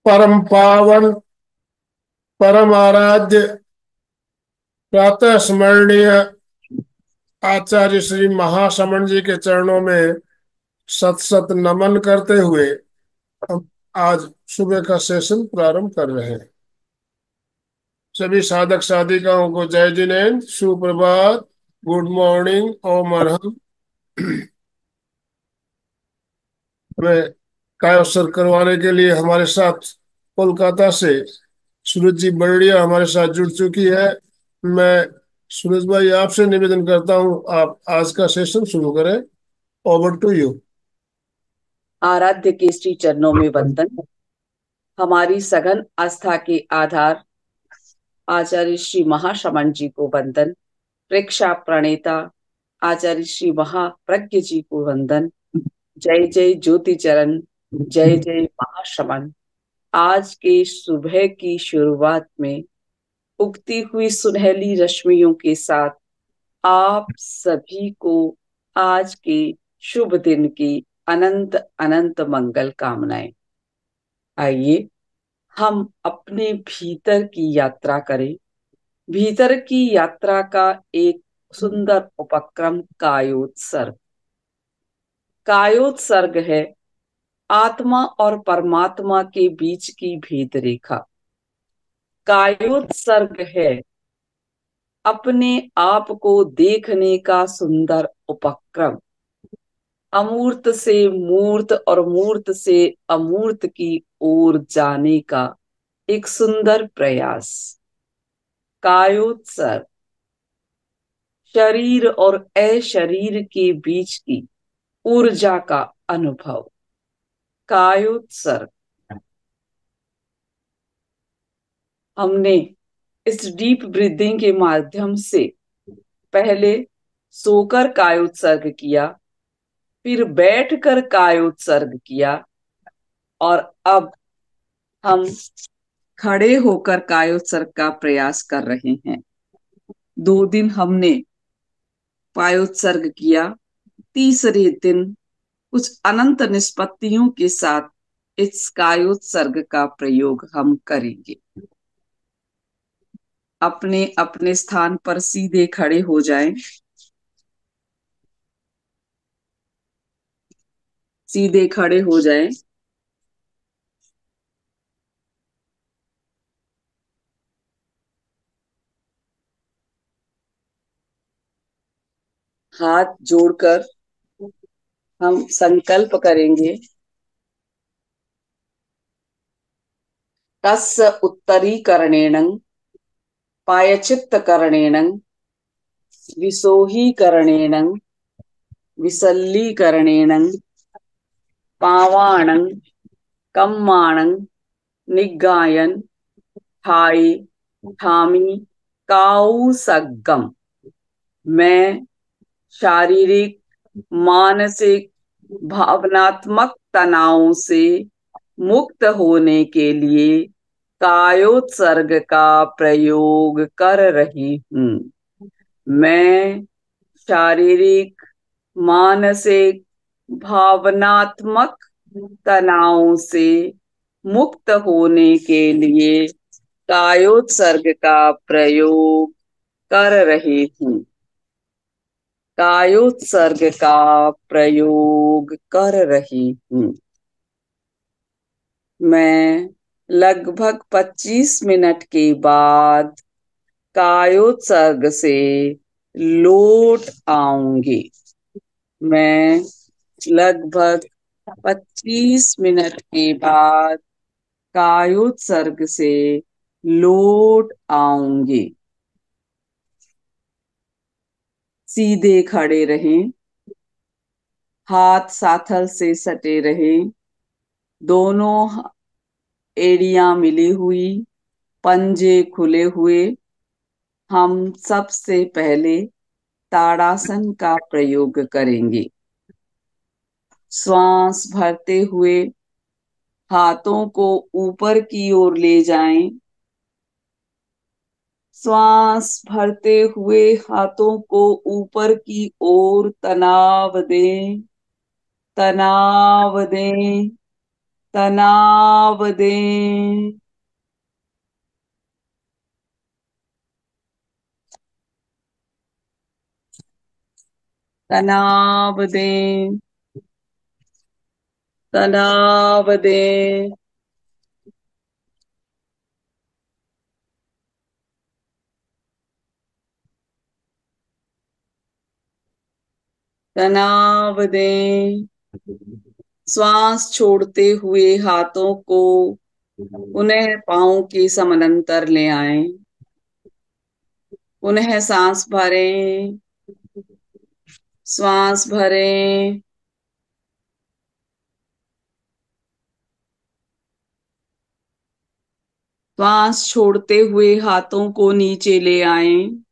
परम पावन, परम आराध्य, प्रातः स्मरणीय आचार्य श्री महाश्रमण जी के चरणों में सत सत नमन करते हुए हम आज सुबह का सेशन प्रारंभ कर रहे हैं। सभी साधक साधिकाओं को जय जिनेन्द्र, सुप्रभात, गुड मॉर्निंग, ओम अरहम। हमें काय अवसर करवाने के लिए हमारे साथ कोलकाता से सूरज जी बर्डिया हमारे साथ जुड़ चुकी है। मैं सूरज भाई आपसे निवेदन करता हूँ, आप आज का सेशन शुरू करें। Over to you. आराध्य के श्री चरणों में वंदन। हमारी सघन आस्था के आधार आचार्य श्री महाश्रमण जी को वंदन। प्रेक्षा प्रणेता आचार्य श्री महाप्रज्ञ जी को वंदन। जय जय ज्योति चरण, जय जय महाश्रमण। आज के सुबह की शुरुआत में उगती हुई सुनहली रश्मियों के साथ आप सभी को आज के शुभ दिन की अनंत अनंत मंगल कामनाएं। आइए हम अपने भीतर की यात्रा करें। भीतर की यात्रा का एक सुंदर उपक्रम कायोत्सर्ग। कायोत्सर्ग है आत्मा और परमात्मा के बीच की भेद रेखा। कायोत्सर्ग है अपने आप को देखने का सुंदर उपक्रम। अमूर्त से मूर्त और मूर्त से अमूर्त की ओर जाने का एक सुंदर प्रयास। कायोत्सर्ग शरीर और अशरीर के बीच की ऊर्जा का अनुभव। कायोत्सर्ग हमने इस डीप ब्रीदिंग के माध्यम से पहले सोकर कायोत्सर्ग किया, फिर बैठकर कायोत्सर्ग किया और अब हम खड़े होकर कायोत्सर्ग का प्रयास कर रहे हैं। 2 दिन हमने कायोत्सर्ग किया, तीसरे दिन कुछ अनंत निष्पत्तियों के साथ इस कायोत्सर्ग का प्रयोग हम करेंगे। अपने अपने स्थान पर सीधे खड़े हो जाएं। सीधे खड़े हो जाएं। हाथ जोड़कर हम संकल्प करेंगे। तस्य उत्तरीकरणेन पायचित्तकरणेन विसोहीकरणेन विसल्लीकरणेन पावाणं कम्माणं निगायन ठाई ठामी काउसग्गम। मैं शारीरिक, मानसिक, भावनात्मक तनाव से मुक्त होने के लिए कायोत्सर्ग का प्रयोग कर रही हूँ। मैं शारीरिक, मानसिक, भावनात्मक तनाव से मुक्त होने के लिए कायोत्सर्ग का प्रयोग कर रही हूँ। कायोत्सर्ग का प्रयोग कर रही हूँ। मैं लगभग 25 मिनट के बाद कायोत्सर्ग से लौट आऊंगी। मैं लगभग 25 मिनट के बाद कायोत्सर्ग से लौट आऊंगी। सीधे खड़े रहें, हाथ साथल से सटे रहें, दोनों एड़ियां मिली हुई, पंजे खुले हुए। हम सबसे पहले ताड़ासन का प्रयोग करेंगे। श्वास भरते हुए हाथों को ऊपर की ओर ले जाएं। श्वास भरते हुए हाथों को ऊपर की ओर तनाव दें, तनाव दें, तनाव दें। तनाव दें, तनाव दें। तनाव दें। श्वास छोड़ते हुए हाथों को पुनः पांव के समानांतर ले आएं। पुनः सांस भरें, श्वास भरें। श्वास छोड़ते हुए हाथों को नीचे ले आएं।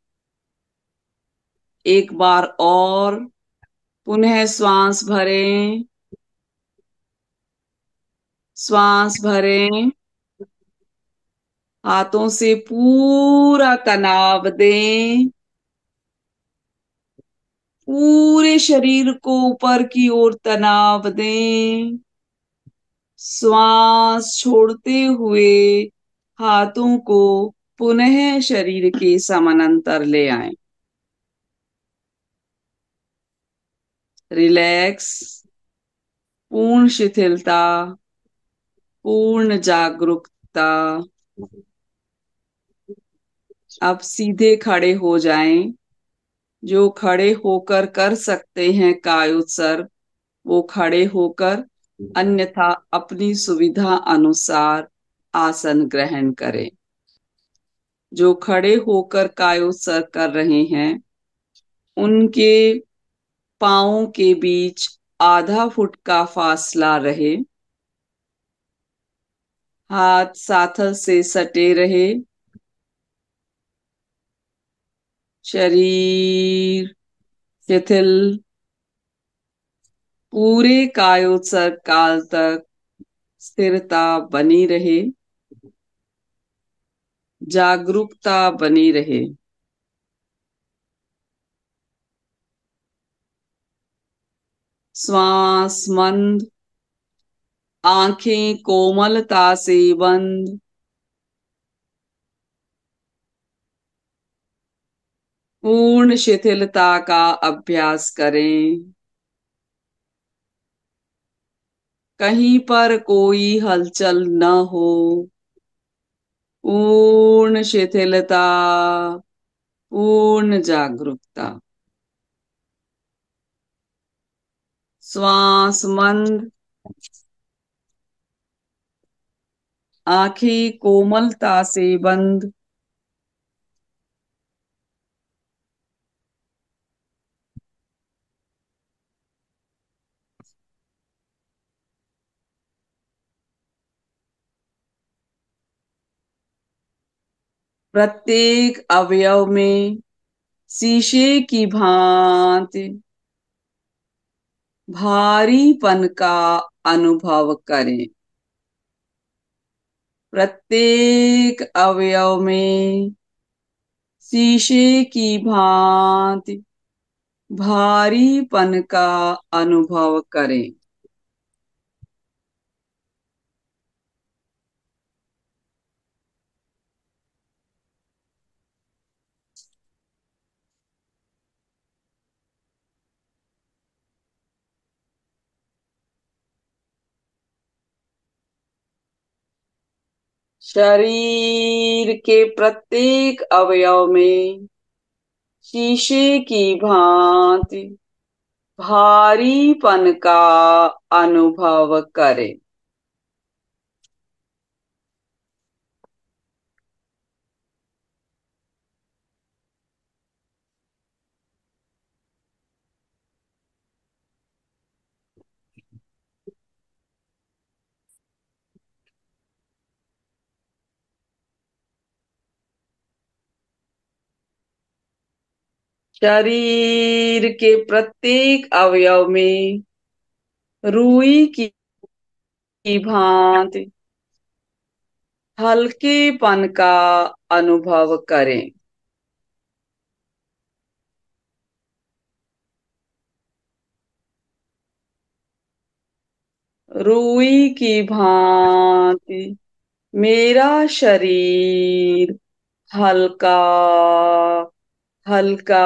एक बार और पुनः श्वास भरें, श्वास भरें। हाथों से पूरा तनाव दें, पूरे शरीर को ऊपर की ओर तनाव दें। श्वास छोड़ते हुए हाथों को पुनः शरीर के समानांतर ले आएं। रिलैक्स, पूर्ण शिथिलता, पूर्ण जागरूकता। अब सीधे खड़े हो जाएं। जो खड़े होकर कर सकते हैं कायोत्सर्ग, वो खड़े होकर, अन्यथा अपनी सुविधा अनुसार आसन ग्रहण करें। जो खड़े होकर कायोत्सर्ग कर रहे हैं, उनके पांवों के बीच आधा फुट का फासला रहे। हाथ साथल से सटे रहे। शरीर शिथिल, पूरे कायोत्सर्ग काल तक स्थिरता बनी रहे, जागरूकता बनी रहे। श्वास मंद, आंखें कोमलता से बंद। पूर्ण शिथिलता का अभ्यास करें। कहीं पर कोई हलचल न हो। पूर्ण शिथिलता, पूर्ण जागरूकता। श्वास मंद, आंखें कोमलता से बंद। प्रत्येक अवयव में शीशे की भांति भारीपन का अनुभव करें। प्रत्येक अवयव में शीशे की भांति भारीपन का अनुभव करें। शरीर के प्रत्येक अवयव में शीशे की भांति भारीपन का अनुभव करें। शरीर के प्रत्येक अवयव में रुई की भांति हल्केपन का अनुभव करें। रुई की भांति मेरा शरीर हल्का हल्का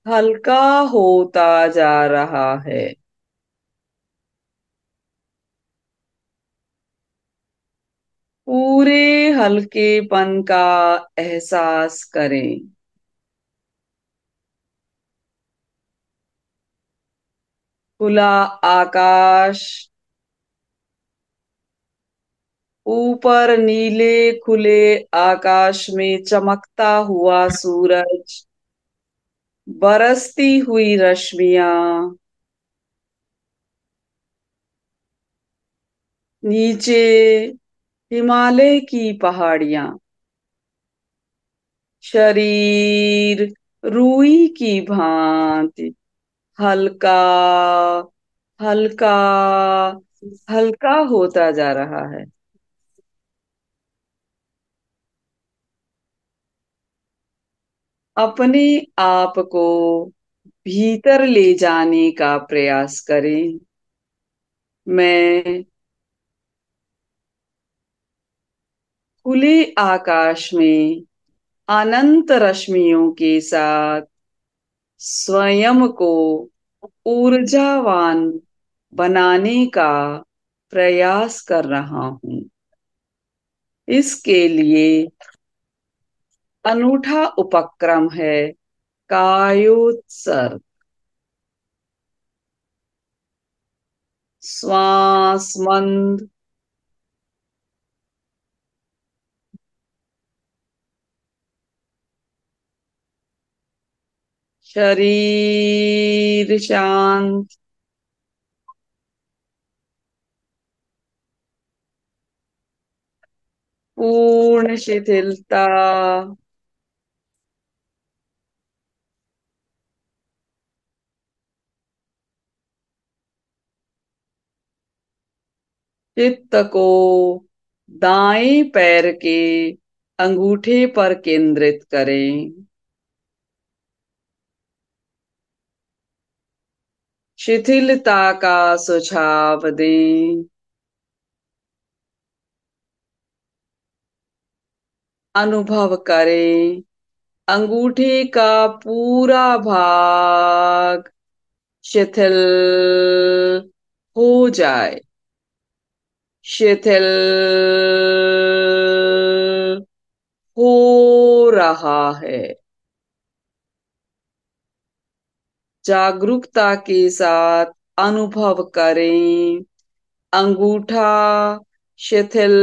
हल्का होता जा रहा है। पूरे हल्केपन का एहसास करें। खुला आकाश, ऊपर नीले खुले आकाश में चमकता हुआ सूरज, बरसती हुई रश्मियां, नीचे हिमालय की पहाड़ियां। शरीर रुई की भांति हल्का हल्का हल्का होता जा रहा है। अपने आप को भीतर ले जाने का प्रयास करें। मैं खुले आकाश में अनंत रश्मियों के साथ स्वयं को ऊर्जावान बनाने का प्रयास कर रहा हूं। इसके लिए अनूठा उपक्रम है कायोत्सर्ग। श्वास मंद, शरीर शांत, पूर्ण शिथिलता। चित्त को दाएं पैर के अंगूठे पर केंद्रित करें। शिथिलता का सुझाव दें। अनुभव करें अंगूठे का पूरा भाग शिथिल हो जाए, शिथिल हो रहा है। जागरूकता के साथ अनुभव करें अंगूठा शिथिल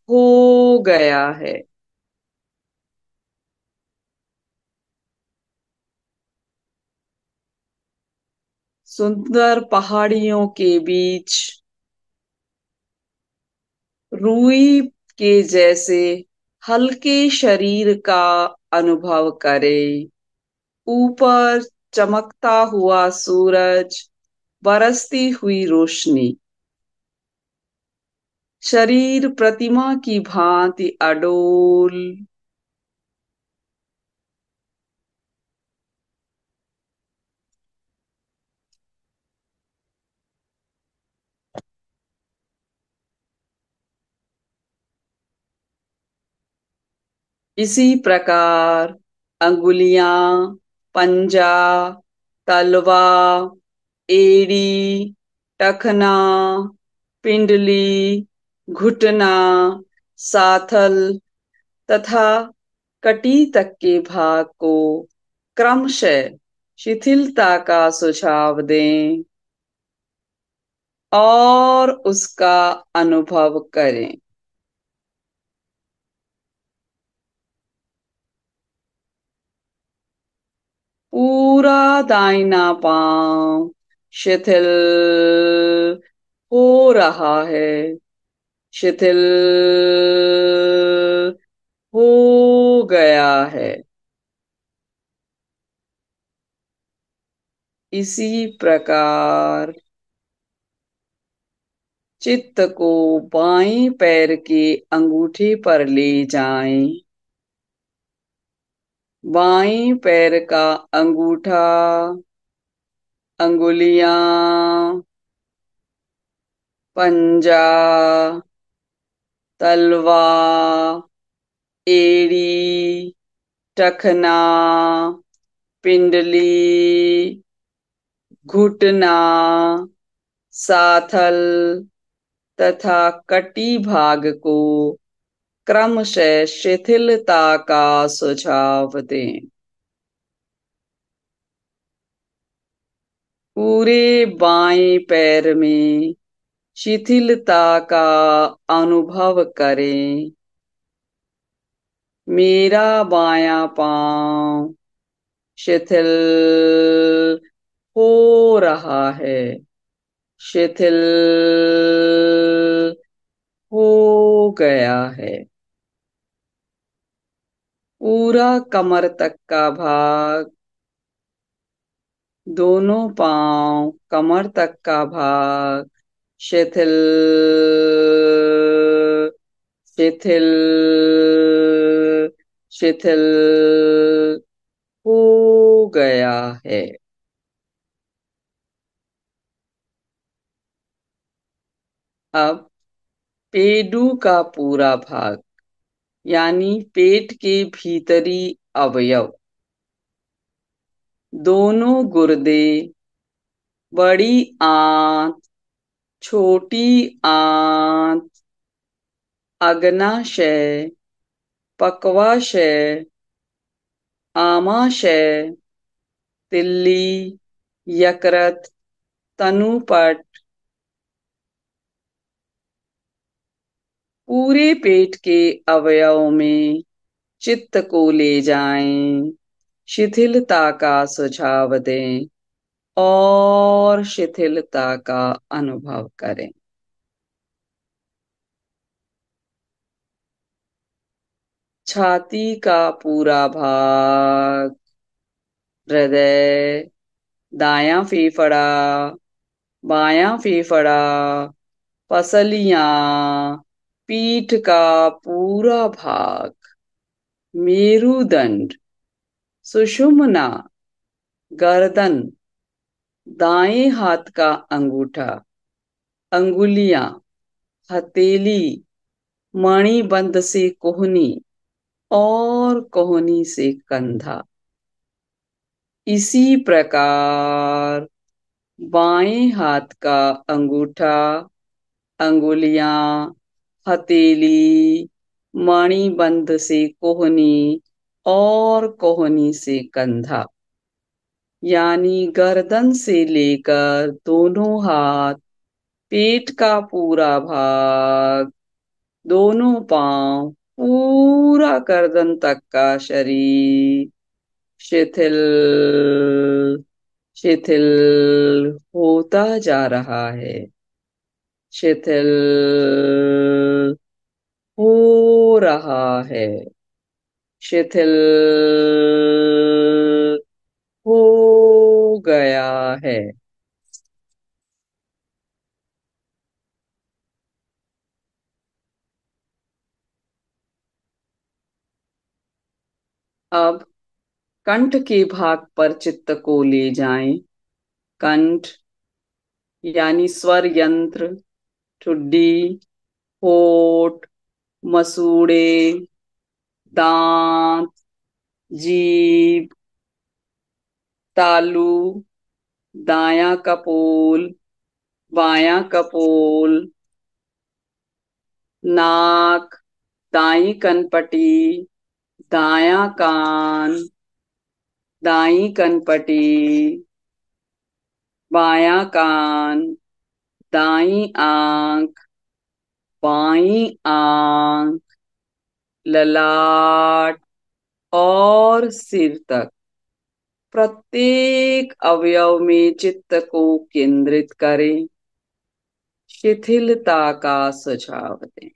हो गया है। सुंदर पहाड़ियों के बीच रुई के जैसे हल्के शरीर का अनुभव करें। ऊपर चमकता हुआ सूरज, बरसती हुई रोशनी। शरीर प्रतिमा की भांति अडोल। इसी प्रकार अंगुलियां, पंजा, तलवा, एड़ी, टखना, पिंडली, घुटना, साथल तथा कटी तक के भाग को क्रमशः शिथिलता का सुझाव दें और उसका अनुभव करें। पूरा दाहिना पांव शिथिल हो रहा है, शिथिल हो गया है। इसी प्रकार चित्त को बाएं पैर के अंगूठे पर ले जाएं। बाएं पैर का अंगूठा, अंगुलियां, पंजा, तलवा, एड़ी, टखना, पिंडली, घुटना, साथल तथा कटी भाग को क्रमशः शिथिलता का सुझाव दें। पूरे बाएं पैर में शिथिलता का अनुभव करें। मेरा बायां पांव शिथिल हो रहा है, शिथिल हो गया है। पूरा कमर तक का भाग, दोनों पांव, कमर तक का भाग शिथिल शिथिल शिथिल हो गया है। अब पेडू का पूरा भाग यानी पेट के भीतरी अवयव, दोनों गुर्दे, बड़ी आंत, छोटी आंत, अग्नाशय, पक्वाशय, आमाशय, तिल्ली, यकृत, तनुपट, पूरे पेट के अवयव में चित्त को ले जाएं, शिथिलता का सुझाव दें और शिथिलता का अनुभव करें। छाती का पूरा भाग, हृदय, दायां फेफड़ा, बायां फेफड़ा, पसलियां, पीठ का पूरा भाग, मेरुदंड, सुषुम्ना, गर्दन, दाएं हाथ का अंगूठा, अंगुलियां, हथेली, मणिबंध से कोहनी और कोहनी से कंधा। इसी प्रकार बाएं हाथ का अंगूठा, अंगुलियां, हथेली, मणिबंध से कोहनी और कोहनी से कंधा, यानी गर्दन से लेकर दोनों हाथ, पेट का पूरा भाग, दोनों पांव, पूरा गर्दन तक का शरीर शिथिल शिथिल होता जा रहा है, शिथिल हो रहा है, शिथिल हो गया है। अब कंठ के भाग पर चित्त को ले जाएं। कंठ यानी स्वर यंत्र, ठुड्डी, होठ, मसूड़े, दांत, जीभ, तालू, दायां कपोल, बायां कपोल, नाक, दाई कनपटी, दायां कान, दाई कनपटी, बायां कान, दाई आंख, बाई आंख, ललाट और सिर तक प्रत्येक अवयव में चित्त को केंद्रित करें, शिथिलता का सुझाव दें।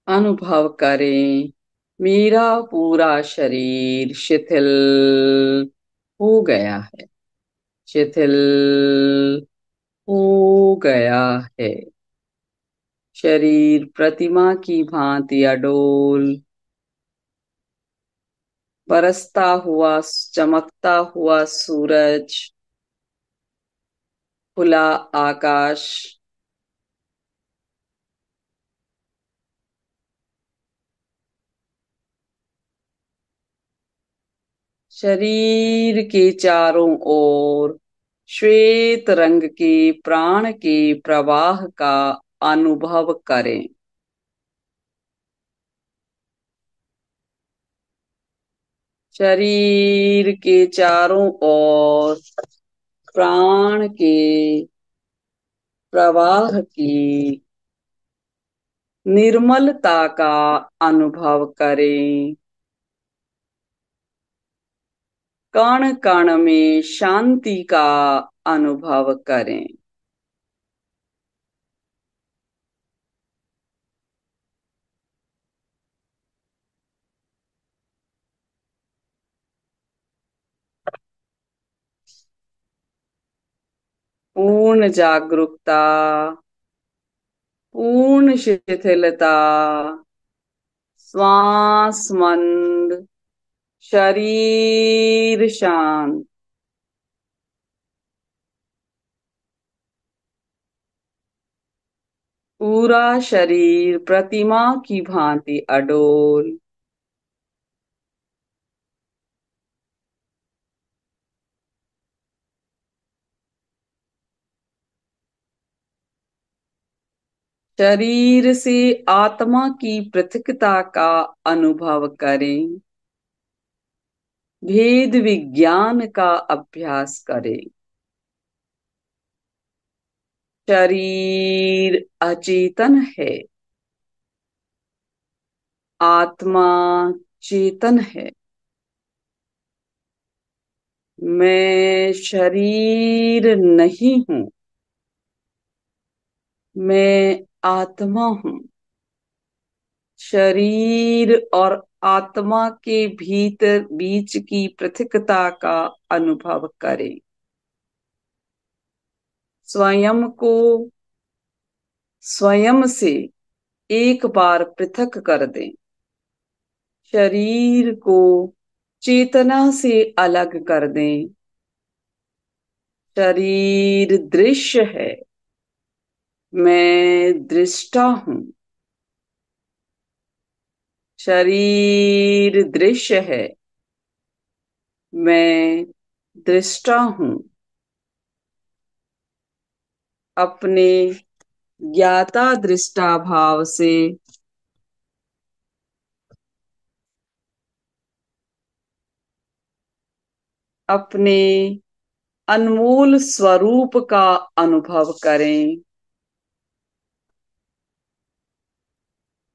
अनुभव करें मेरा पूरा शरीर शिथिल हो गया है, शिथिल हो गया है। शरीर प्रतिमा की भांति अडोल, बरसता हुआ, चमकता हुआ सूरज, खुला आकाश। शरीर के चारों ओर श्वेत रंग के प्राण के प्रवाह का अनुभव करें। शरीर के चारों ओर प्राण के प्रवाह की निर्मलता का अनुभव करें। कण कण में शांति का अनुभव करें। पूर्ण जागरूकता, पूर्ण शिथिलता, श्वास मंद, शरीर शांत। पूरा शरीर प्रतिमा की भांति अडोल। शरीर से आत्मा की पृथकता का अनुभव करें। भेद विज्ञान का अभ्यास करें। शरीर अचेतन है, आत्मा चेतन है। मैं शरीर नहीं हूं, मैं आत्मा हूं। शरीर और आत्मा के भीतर बीच की पृथकता का अनुभव करें। स्वयं को स्वयं से एक बार पृथक कर दें। शरीर को चेतना से अलग कर दें। शरीर दृश्य है, मैं दृष्टा हूं। शरीर दृश्य है, मैं दृष्टा हूं। अपने ज्ञाता दृष्टा भाव से अपने अनमोल स्वरूप का अनुभव करें।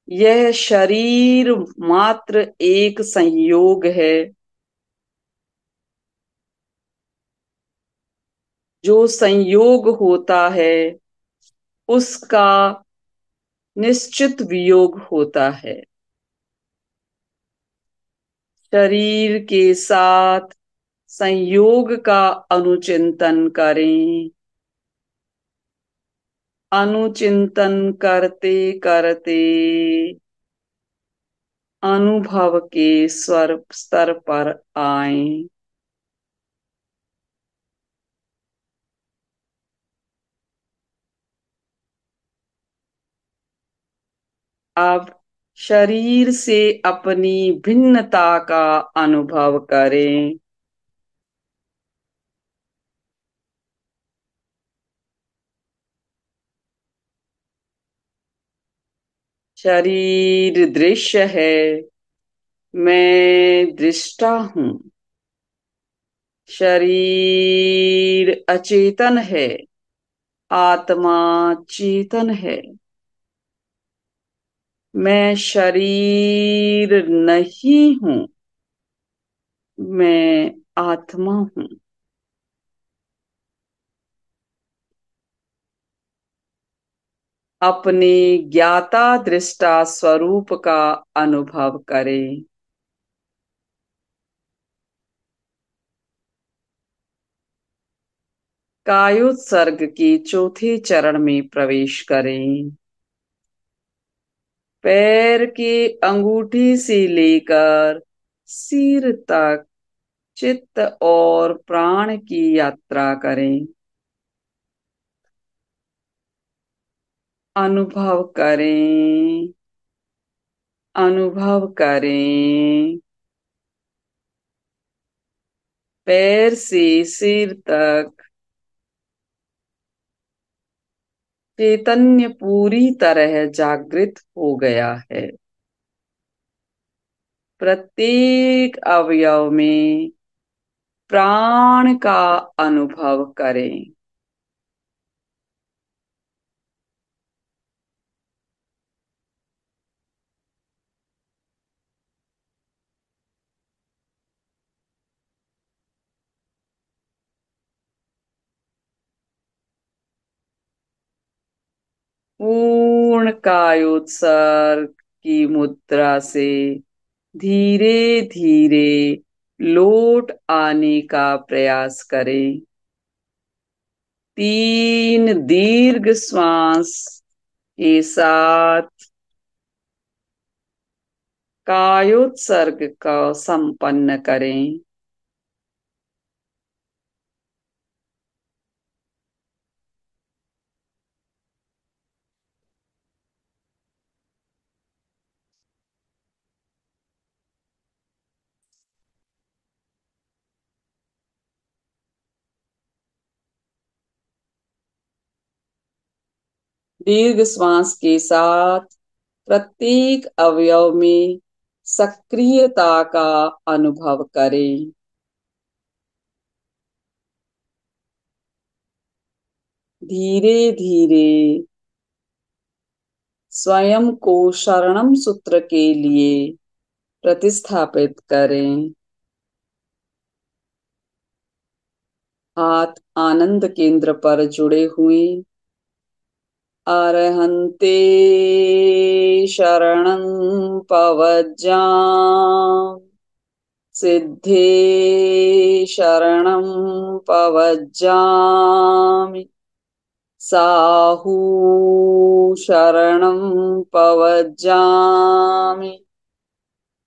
यह शरीर मात्र एक संयोग है। जो संयोग होता है उसका निश्चित वियोग होता है। शरीर के साथ संयोग का अनुचिंतन करें। अनुचिंतन करते करते अनुभव के स्तर पर आए। अब शरीर से अपनी भिन्नता का अनुभव करें। शरीर दृश्य है, मैं दृष्टा हूं। शरीर अचेतन है, आत्मा चेतन है। मैं शरीर नहीं हूं, मैं आत्मा हूं। अपने ज्ञाता दृष्टा स्वरूप का अनुभव करें। कायोत्सर्ग के चौथे चरण में प्रवेश करें। पैर के अंगूठी से लेकर सिर तक चित्त और प्राण की यात्रा करें। अनुभव करें, अनुभव करें। पैर से सिर तक चैतन्य पूरी तरह जागृत हो गया है। प्रत्येक अवयव में प्राण का अनुभव करें। पूर्ण कायोत्सर्ग की मुद्रा से धीरे धीरे लौट आने का प्रयास करें। 3 दीर्घ श्वास के साथ कायोत्सर्ग का संपन्न करें। दीर्घ श्वास के साथ प्रत्येक अवयव में सक्रियता का अनुभव करें। धीरे धीरे स्वयं को शरणम सूत्र के लिए प्रतिस्थापित करें। हाथ आनंद केंद्र पर जुड़े हुए। अरहन्ते शरणं पवज्जाम, सिद्धे शरणं पवज्जामि, साहू शरणं पवज्जामि,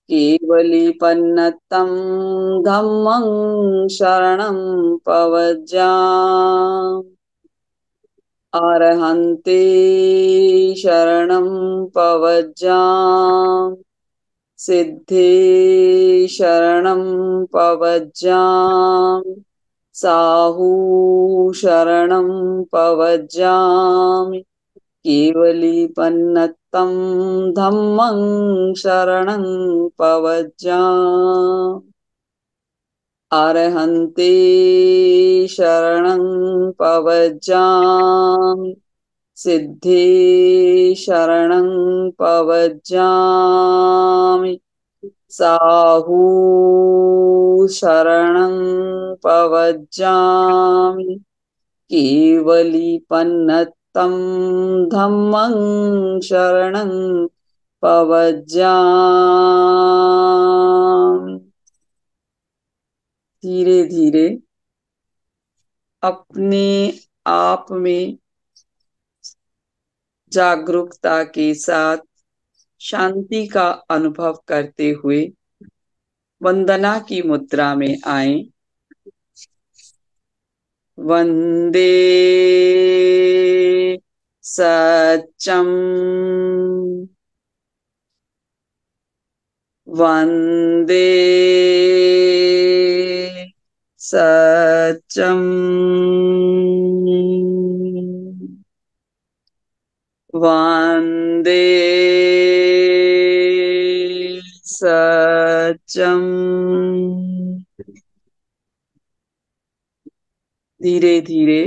केवलीपन्नतं धम्मं शरणं पवज्जामि, अरहन्ते शरणं पवज्जामि, सिद्धे शरणं पवज्जामि, साहू शरणं पवज्जामि, केवलीपन्नतं धम्मं शरणं पवज्जामि, अरहन्ते शरणं पवज्जामि, सिद्धे शरणं पवज्जामि, साहू शरणं पवज्जामि, केवलीपन्नतं धम्मं शरणं पवज्जामि। धीरे धीरे अपने आप में जागरूकता के साथ शांति का अनुभव करते हुए वंदना की मुद्रा में आए। वंदे सच्चम, वंदे सच्चम, वंदे सच्चम। धीरे धीरे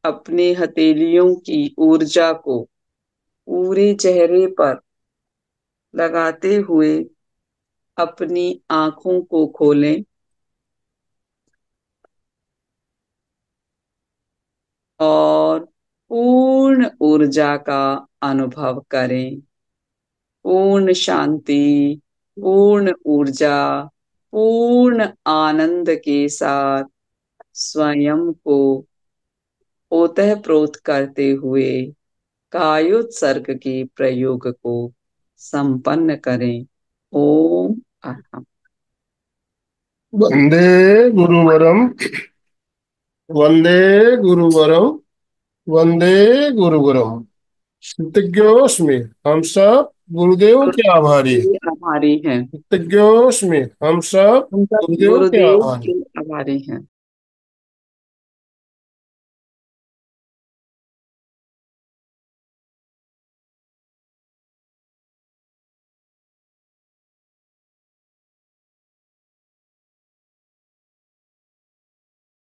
अपने हथेलियों की ऊर्जा को पूरे चेहरे पर लगाते हुए अपनी आंखों को खोलें और पूर्ण ऊर्जा का अनुभव करें। पूर्ण शांति, पूर्ण ऊर्जा, पूर्ण आनंद के साथ स्वयं को ओतप्रोत करते हुए कायोत्सर्ग के प्रयोग को संपन्न करें। ओम अहम। वंदे गुरुवरम, वंदे गुरुवरम, वंदे गुरुवरम। कृतज्ञोस्मि, हम सब गुरुदेव के आभारी। गुरुदेव के आभारी हैं। कृतज्ञोस्मि, हम सब हम सब गुरुदेव के गुरुदेव आभारी। के आभारी हैं।